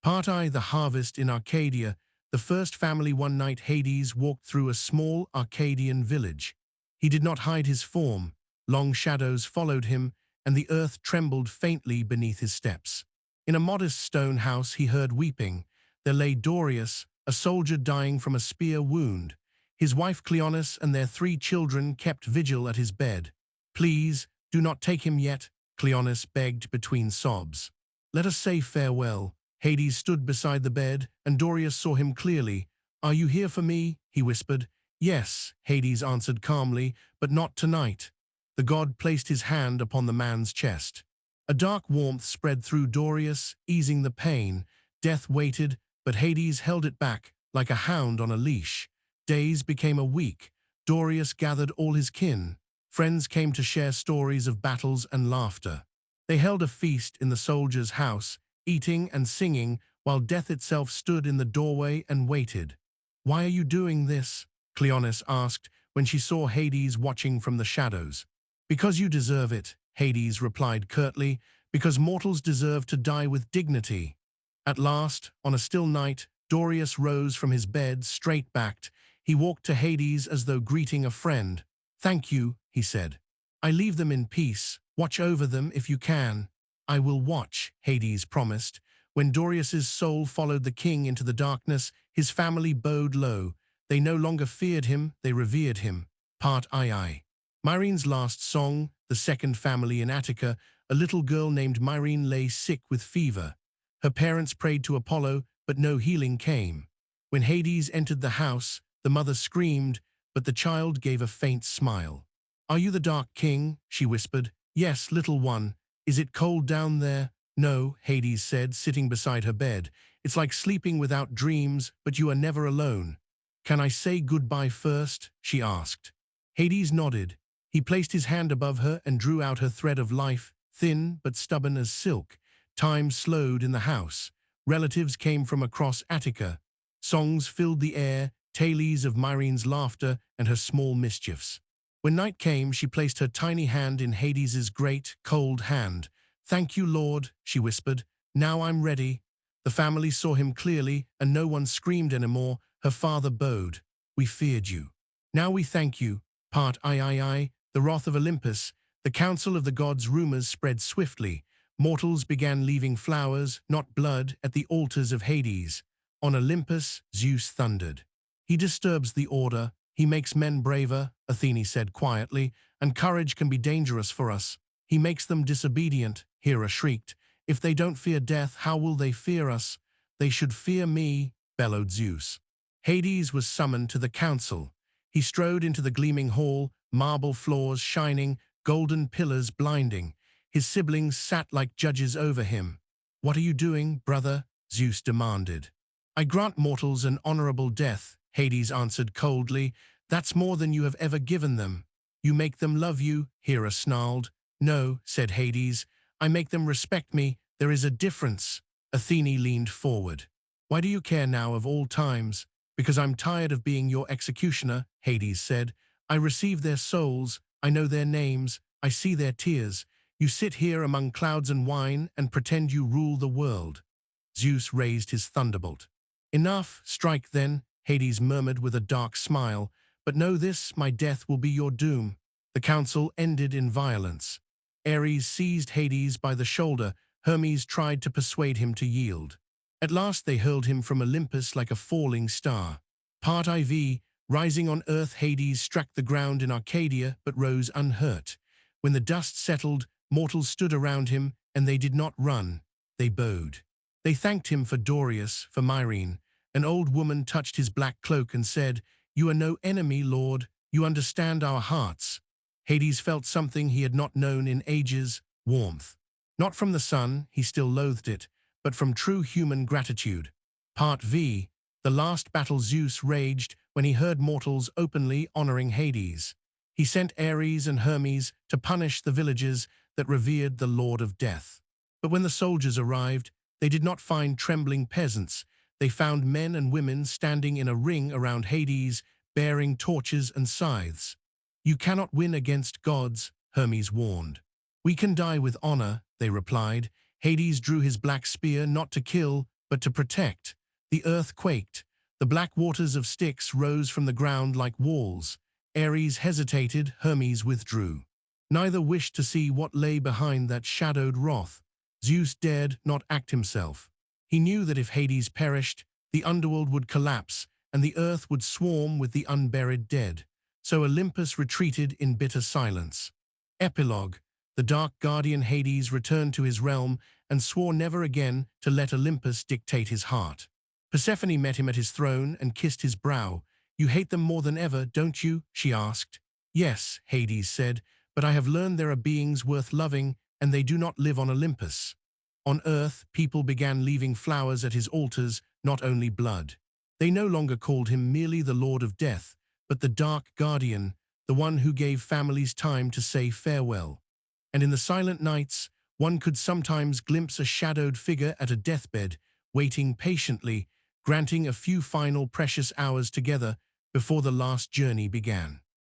Part I. The harvest in Arcadia. The first family. One night Hades walked through a small Arcadian village. He did not hide his form. Long shadows followed him, and the earth trembled faintly beneath his steps. In a modest stone house he heard weeping. There lay Dorius, a soldier dying from a spear wound. His wife Cleonis and their 3 children kept vigil at his bed. "Please, do not take him yet," Cleonis begged between sobs. "Let us say farewell." Hades stood beside the bed, and Dorius saw him clearly. "Are you here for me?" he whispered. "Yes," Hades answered calmly, "but not tonight." The god placed his hand upon the man's chest. A dark warmth spread through Dorius, easing the pain. Death waited, but Hades held it back, like a hound on a leash. Days became a week. Dorius gathered all his kin. Friends came to share stories of battles and laughter. They held a feast in the soldier's house, eating and singing, while death itself stood in the doorway and waited. "Why are you doing this?" Cleonis asked when she saw Hades watching from the shadows. "Because you deserve it," Hades replied curtly, "because mortals deserve to die with dignity." At last, on a still night, Dorius rose from his bed, straight-backed. He walked to Hades as though greeting a friend. "Thank you," he said. "I leave them in peace. Watch over them if you can." "I will watch," Hades promised. When Dorius's soul followed the king into the darkness, his family bowed low. They no longer feared him, they revered him. Part II. Myrene's last song. The second family in Attica. A little girl named Myrene lay sick with fever. Her parents prayed to Apollo, but no healing came. When Hades entered the house, the mother screamed, but the child gave a faint smile. "Are you the Dark King?" she whispered. "Yes, little one. Is it cold down there?" "No," Hades said, sitting beside her bed. "It's like sleeping without dreams, but you are never alone." "Can I say goodbye first?" she asked. Hades nodded. He placed his hand above her and drew out her thread of life, thin but stubborn as silk. Time slowed in the house. Relatives came from across Attica. Songs filled the air, tales of Myrene's laughter and her small mischiefs. When night came, she placed her tiny hand in Hades's great, cold hand. "Thank you, Lord," she whispered. "Now I'm ready." The family saw him clearly, and no one screamed anymore. Her father bowed. "We feared you. Now we thank you." Part III. The wrath of Olympus. The council of the gods. Rumors spread swiftly. Mortals began leaving flowers, not blood, at the altars of Hades. On Olympus, Zeus thundered. "He disturbs the order. He makes men braver," Athene said quietly, "and courage can be dangerous for us. He makes them disobedient," Hera shrieked. "If they don't fear death, how will they fear us?" "They should fear me," bellowed Zeus. Hades was summoned to the council. He strode into the gleaming hall, marble floors shining, golden pillars blinding. His siblings sat like judges over him. "What are you doing, brother?" Zeus demanded. "I grant mortals an honorable death," Hades answered coldly. "That's more than you have ever given them." "You make them love you," Hera snarled. "No," said Hades. "I make them respect me. There is a difference." Athene leaned forward. "Why do you care now of all times?" "Because I'm tired of being your executioner," Hades said. "I receive their souls. I know their names. I see their tears. You sit here among clouds and wine and pretend you rule the world." Zeus raised his thunderbolt. "Enough, strike then," Hades murmured with a dark smile. "But know this, my death will be your doom." The council ended in violence. Ares seized Hades by the shoulder. Hermes tried to persuade him to yield. At last they hurled him from Olympus like a falling star. Part IV. Rising on earth, Hades struck the ground in Arcadia, but rose unhurt. When the dust settled, mortals stood around him, and they did not run. They bowed. They thanked him for Dorius, for Myrene. An old woman touched his black cloak and said, "You are no enemy, Lord. You understand our hearts." Hades felt something he had not known in ages, warmth. Not from the sun, he still loathed it, but from true human gratitude. Part V. The last battle. Zeus raged when he heard mortals openly honoring Hades. He sent Ares and Hermes to punish the villages that revered the Lord of Death. But when the soldiers arrived, they did not find trembling peasants. They found men and women standing in a ring around Hades, bearing torches and scythes. "You cannot win against gods," Hermes warned. "We can die with honor," they replied. Hades drew his black spear not to kill, but to protect. The earth quaked. The black waters of Styx rose from the ground like walls. Ares hesitated, Hermes withdrew. Neither wished to see what lay behind that shadowed wrath. Zeus dared not act himself. He knew that if Hades perished, the underworld would collapse, and the earth would swarm with the unburied dead. So Olympus retreated in bitter silence. Epilogue. The dark guardian Hades returned to his realm and swore never again to let Olympus dictate his heart. Persefone met him at his throne and kissed his brow. "You hate them more than ever, don't you?" she asked. "Yes," Hades said, "but I have learned there are beings worth loving, and they do not live on Olympus." On earth, people began leaving flowers at his altars, not only blood. They no longer called him merely the Lord of Death, but the Dark Guardian, the one who gave families time to say farewell. And in the silent nights, one could sometimes glimpse a shadowed figure at a deathbed, waiting patiently, granting a few final precious hours together before the last journey began.